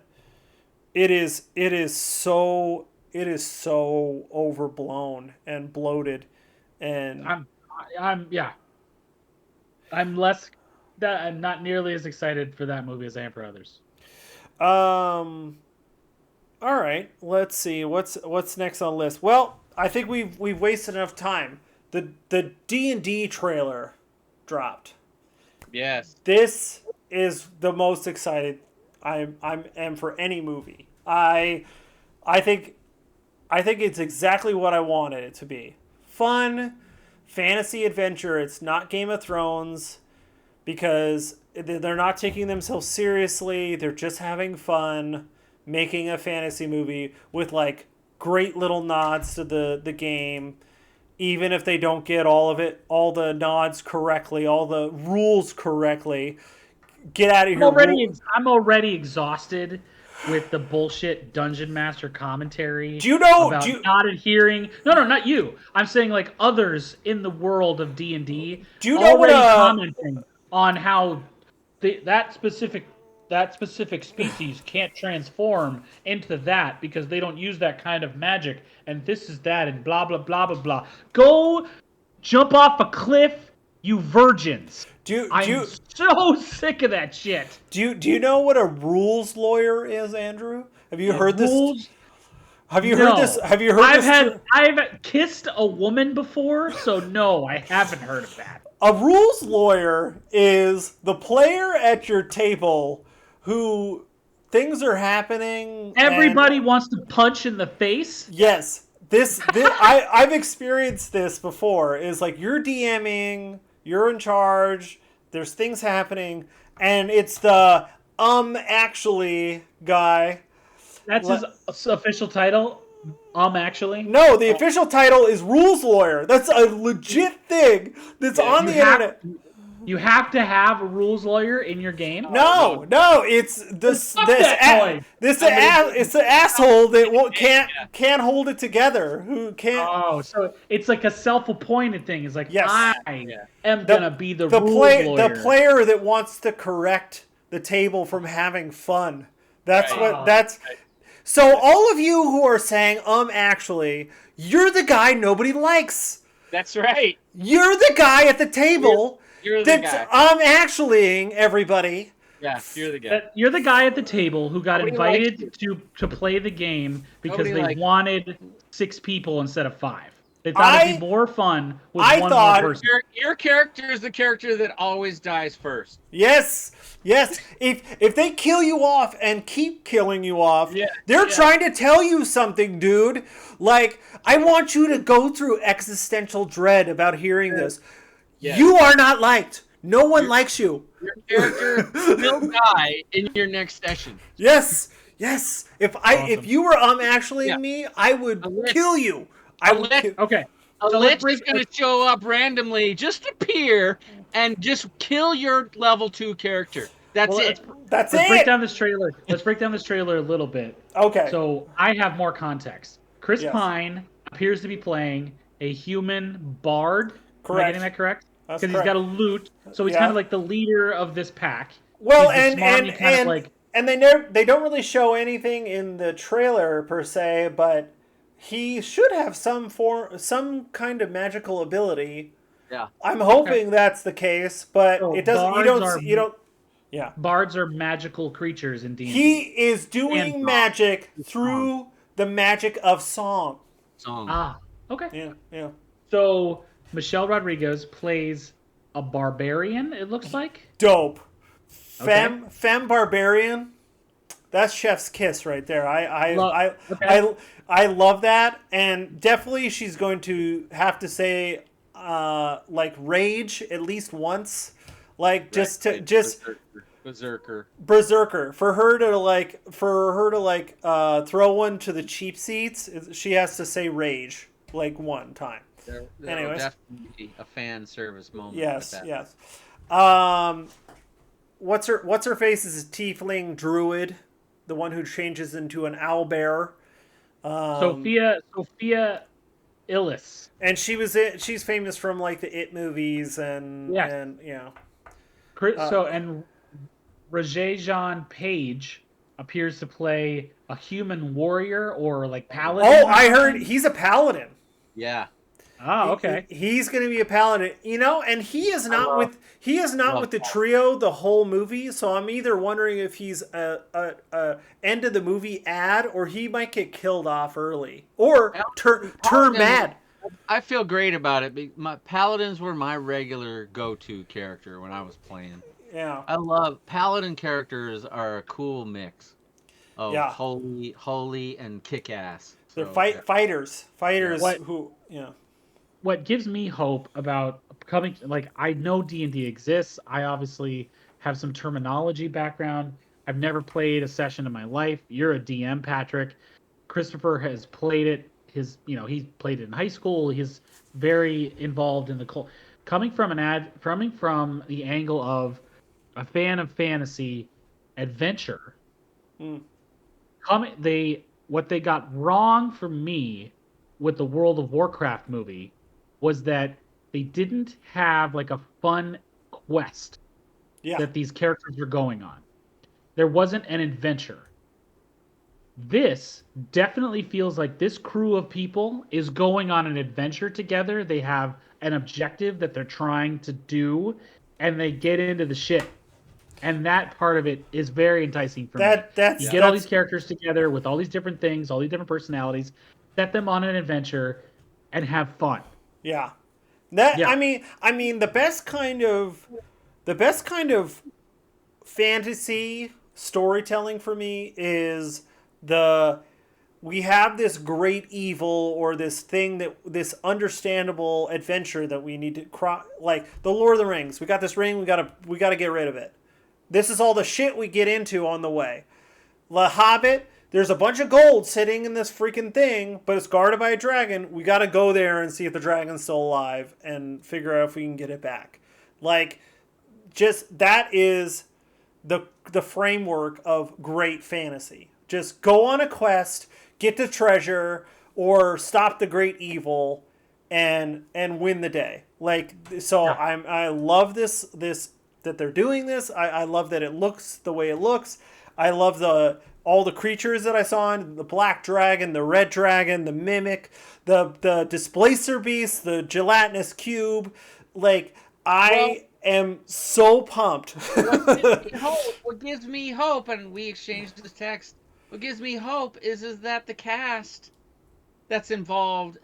it is so overblown and bloated and yeah. I'm less that I'm not nearly as excited for that movie as I am for others. all right, let's see what's next on the list. Well, I think we've wasted enough time. The D&D trailer dropped. Yes. This is the most excited I am for any movie. I think it's exactly what I wanted it to be. Fun, fantasy adventure. It's not Game of Thrones because they're not taking themselves seriously. They're just having fun making a fantasy movie with like great little nods to the game, even if they don't get all of it, all the nods correctly, all the rules correctly. Get out of here. I'm already exhausted with the bullshit Dungeon Master commentary. Do you know about not adhering? No, not you. I'm saying like others in the world of D&D. Do you know already what commenting on how that specific species can't transform into that because they don't use that kind of magic, and this is that, and blah blah blah blah blah. Go jump off a cliff, you virgins. I'm so sick of that shit. Do you know what a rules lawyer is, Andrew? Have you heard this? Have you heard this? Have you heard this? I've kissed a woman before, so no, I haven't heard of that. A rules lawyer is the player at your table who things are happening. Everybody wants to punch in the face. Yes, this I've experienced this before. Is like you're DMing, you're in charge. There's things happening, and it's the actually guy. That's his official title. Actually. No, the official title is rules lawyer. That's a legit thing that's on the internet. You have to have a rules lawyer in your game. No, it's it's the asshole that can't hold it together. Who can't? Oh, so it's like a self-appointed thing. It's like, yes. I am gonna be the rules lawyer. The player that wants to correct the table from having fun. That's that's. So all of you who are saying actually, you're the guy nobody likes. That's right. You're the guy at the table. You're the guy. Actuallying everybody. Yeah, you're the guy. You're the guy at the table who got invited to play the game because they wanted 6 people instead of 5. They thought it'd be more fun with one more person. Your character is the character that always dies first. Yes. If they kill you off and keep killing you off, they're trying to tell you something, dude. Like, I want you to go through existential dread about hearing this. Yes. You are not liked. No one likes you. Your character will die in your next session. Yes. If you were actually me, I would kill you. Okay. Lich is going to show up randomly, just appear, and just kill your level 2 character. That's it. Let's break down this trailer. Let's break down this trailer a little bit. Okay. So I have more context. Chris Pine appears to be playing a human bard. Correct. Am I getting that correct? Because he's got a lute, so he's kind of like the leader of this pack. Well, and they don't really show anything in the trailer per se, but he should have some kind of magical ability. Yeah. I'm hoping that's the case, but it doesn't. You don't. Yeah. Bards are magical creatures in D&D. He is doing magic through the magic of song. Okay. Yeah. So Michelle Rodriguez plays a barbarian, it looks like. Dope. Femme barbarian. That's chef's kiss right there. I love that, and definitely she's going to have to say like rage at least once, like berserker for her to throw one to the cheap seats. She has to say rage. like one time. There will Anyways, definitely be a fan service moment with yes, that. yes. What's her face is a tiefling druid, the one who changes into an owl bear. Sophia Illis. And she's famous from like the It movies Yes. and you know. And Rajajan Page appears to play a human warrior or like paladin. Oh, I heard he's a paladin. Yeah. Oh, okay. He's going to be a paladin, you know, and he is not with the trio the whole movie. So I'm either wondering if he's a end of the movie ad, or he might get killed off early, or turn mad. I feel great about it. My paladins were my regular go-to character when I was playing. Yeah, I love paladin characters are a cool mix of Yeah. holy and kick-ass. they're So, fighters What- who What gives me hope about coming, like, I know D&D exists. I obviously have some terminology background. I've never played a session in my life. You're a DM, Patrick. Christopher has played it. He played it in high school. He's very involved in the cult. Coming from the angle of a fan of fantasy adventure. Mm. What they got wrong for me with the World of Warcraft movie was that they didn't have like a fun quest that these characters were going on. There wasn't an adventure. This definitely feels like this crew of people is going on an adventure together. They have an objective that they're trying to do, and they get into the shit. And that part of it is very enticing for me. You get all these characters together with all these different things, all these different personalities, set them on an adventure, and have fun. Yeah. I mean the best kind of fantasy storytelling for me is we have this great evil or this understandable adventure that we need to cross, like the Lord of the Rings. We got this ring, we got to get rid of it. This is all the shit we get into on the way. The Hobbit, there's a bunch of gold sitting in this freaking thing, but it's guarded by a dragon. We got to go there and see if the dragon's still alive and figure out if we can get it back. Like, just that is the framework of great fantasy. Just go on a quest, get the treasure, or stop the great evil, and win the day. Like, so yeah. I love this that they're doing this. I love that it looks the way it looks. I love all the creatures that I saw in the black dragon, the red dragon, the mimic, the displacer beast, the gelatinous cube. Like, I am so pumped. What gives me hope, and we exchanged this text, what gives me hope is that the cast that's involved,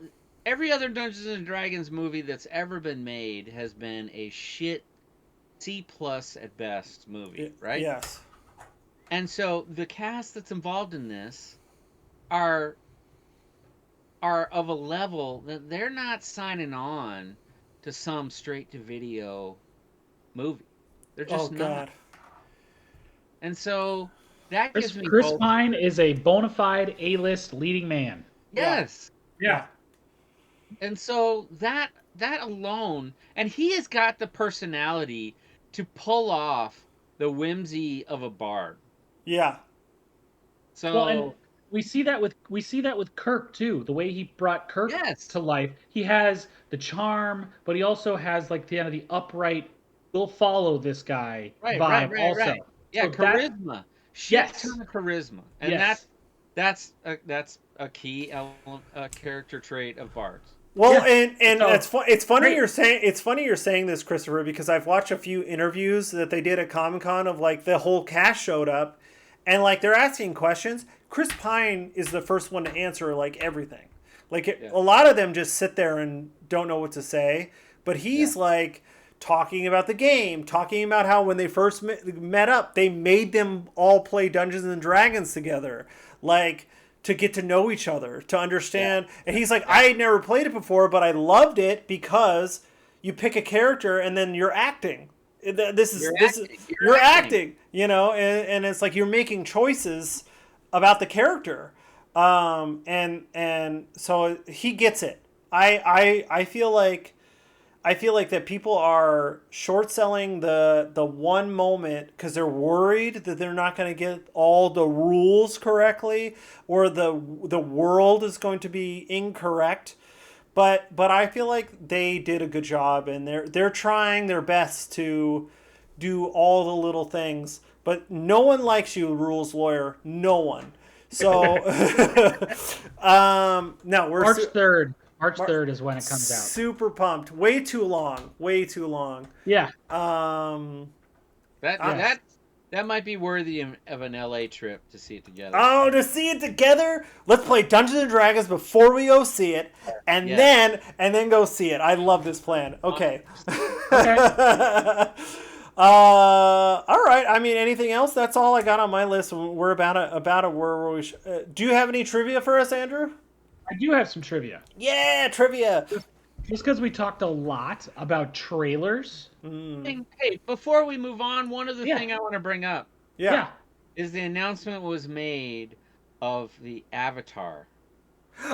every other Dungeons and Dragons movie that's ever been made has been a shit C+ at best movie, right? Yes. And so the cast that's involved in this are of a level that they're not signing on to some straight-to-video movie. They're just not. And so that gives me Chris hope. Pine is a bona fide A-list leading man. Yes. Yeah. And so that alone, and he has got the personality to pull off the whimsy of a bard. Yeah. So and we see that with Kirk too. The way he brought Kirk to life. He has the charm, but he also has like the upright, we'll follow this guy vibe also. Right. Yeah, so charisma. Ton of charisma. And that's a key element, character trait of bards. Well, and so, it's funny you're saying this, Christopher, because I've watched a few interviews that they did at Comic-Con of like the whole cast showed up, and like they're asking questions. Chris Pine is the first one to answer like everything. Like a lot of them just sit there and don't know what to say, but he's like talking about the game, talking about how when they first met up, they made them all play Dungeons and Dragons together, like to get to know each other, to understand. And he's like, I had never played it before, but I loved it because you pick a character and then you're acting. You're acting, you know, and it's like you're making choices about the character. And so he gets it. I feel like that people are short selling the one moment because they're worried that they're not going to get all the rules correctly, or the world is going to be incorrect. But I feel like they did a good job, and they're trying their best to do all the little things. But no one likes you, rules lawyer. No one. So, no, we're March 3rd. March 3rd is when it comes out. super pumped. Way too long. Way too long. Yeah. That might be worthy of an LA trip to see it together. Oh, to see it together? Let's play Dungeons and Dragons before we go see it, and then go see it. I love this plan. Okay. Okay. All right. I mean, anything else? That's all I got on my list. We're about where we. Do you have any trivia for us, Andrew? I do have some trivia. Yeah, trivia. Just because we talked a lot about trailers. Hey, before we move on, one other thing I want to bring up. Yeah. Is the announcement was made of the Avatar.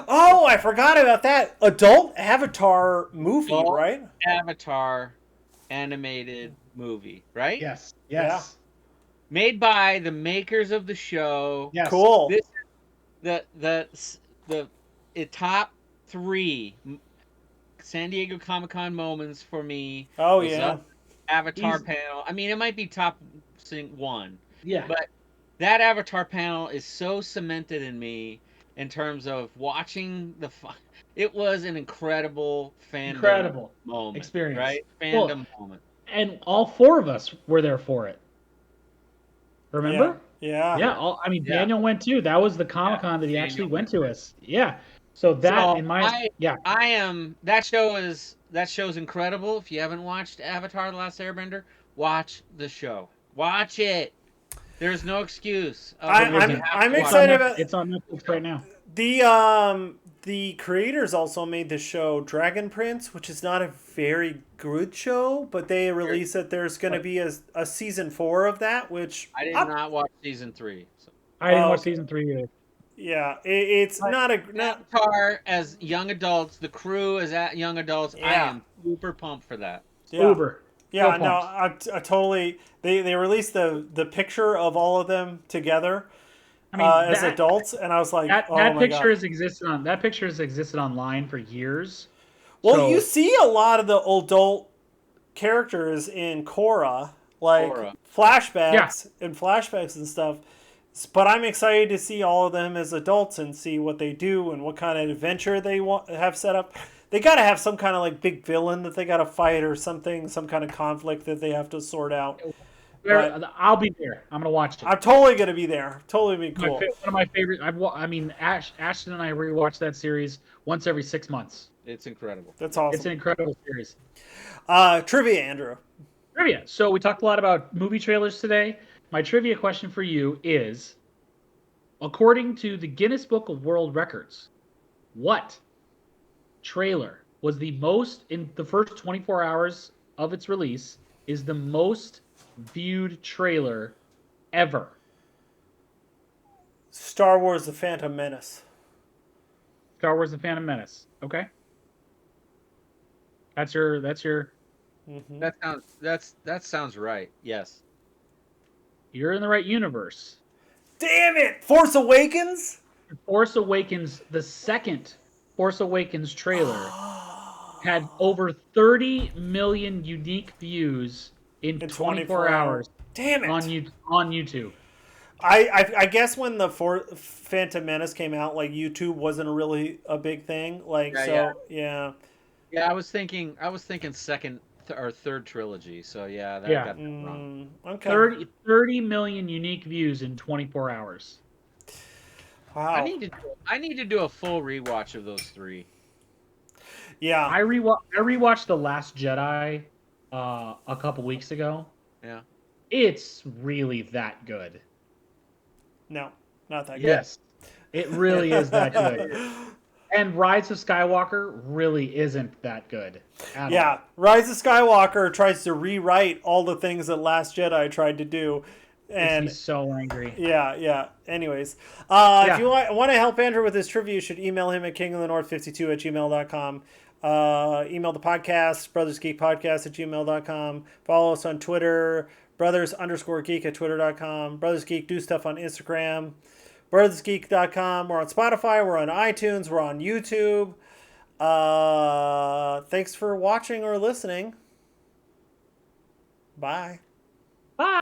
Oh, I forgot about that. Adult Avatar movie, right? Avatar animated movie, right? Yes. Yeah. Made by the makers of the show. Yes. Cool. This the top 3 San Diego Comic-Con moments for me. Oh yeah. Avatar panel. I mean, it might be top 1. Yeah. But that Avatar panel is so cemented in me in terms of watching it was an incredible fandom moment, experience, right? Fandom moment. And all 4 of us were there for it. Remember? Yeah. Yeah. Daniel went too. That was the Comic-Con that he actually went to us. Yeah. So that show's incredible. If you haven't watched Avatar: The Last Airbender, watch the show. Watch it. There's no excuse. I'm excited about it's on Netflix right now. The creators also made the show Dragon Prince, which is not a very good show, but they released that there's going to be a season 4 of that, which I did not watch season 3. So. I didn't watch season 3 either. Yeah, it's not Avatar as young adults, the crew as young adults. Yeah. I am super pumped for that. Yeah. Uber. Yeah, no, I totally. They released the picture of all of them together as adults, and I was like, that picture has existed online for years. Well, you see a lot of the adult characters in Korra, flashbacks and stuff. But I'm excited to see all of them as adults and see what they do and what kind of adventure they have set up. They got to have some kind of big villain that they got to fight or something, some kind of conflict that they have to sort out. I'll be there. I'm gonna watch it. I'm totally gonna be there. Totally be cool. One of my favorite. Ashton and I rewatch that series once every 6 months. It's incredible. That's awesome. It's an incredible series. Trivia, Andrew. Trivia. So we talked a lot about movie trailers today. My trivia question for you is, according to the Guinness Book of World Records, what trailer was the most, in the first 24 hours of its release, is the most viewed trailer ever? Star Wars: The Phantom Menace. Star Wars: The Phantom Menace. Okay. That's your. Mm-hmm. That sounds right. Yes. You're in the right universe. Damn it! Force Awakens? Force Awakens, the second Force Awakens trailer, had over 30 million unique views in 24 hours. Damn it! On YouTube. I guess when the Phantom Menace came out, YouTube wasn't really a big thing. Yeah. Yeah, I was thinking second or third trilogy. So got that wrong. Okay. 30 million unique views in 24 hours. Wow. I need to do a full rewatch of those 3. Yeah. I rewatched The Last Jedi a couple weeks ago. Yeah. It's really that good. No, not that good. Yes. It really is that good. And Rise of Skywalker really isn't that good at all. Rise of Skywalker tries to rewrite all the things that Last Jedi tried to do. And He's so angry. yeah. Anyways, Yeah. if you want to help Andrew with his trivia, you should email him at kingofthenorth52@gmail.com. Email the podcast, brothersgeekpodcast@gmail.com. Follow us on Twitter, brothers_geek at twitter.com. Brothers Geek do stuff on Instagram. brothersgeek.com. We're on Spotify. We're on iTunes. We're on YouTube. Thanks for watching or listening. Bye. Bye.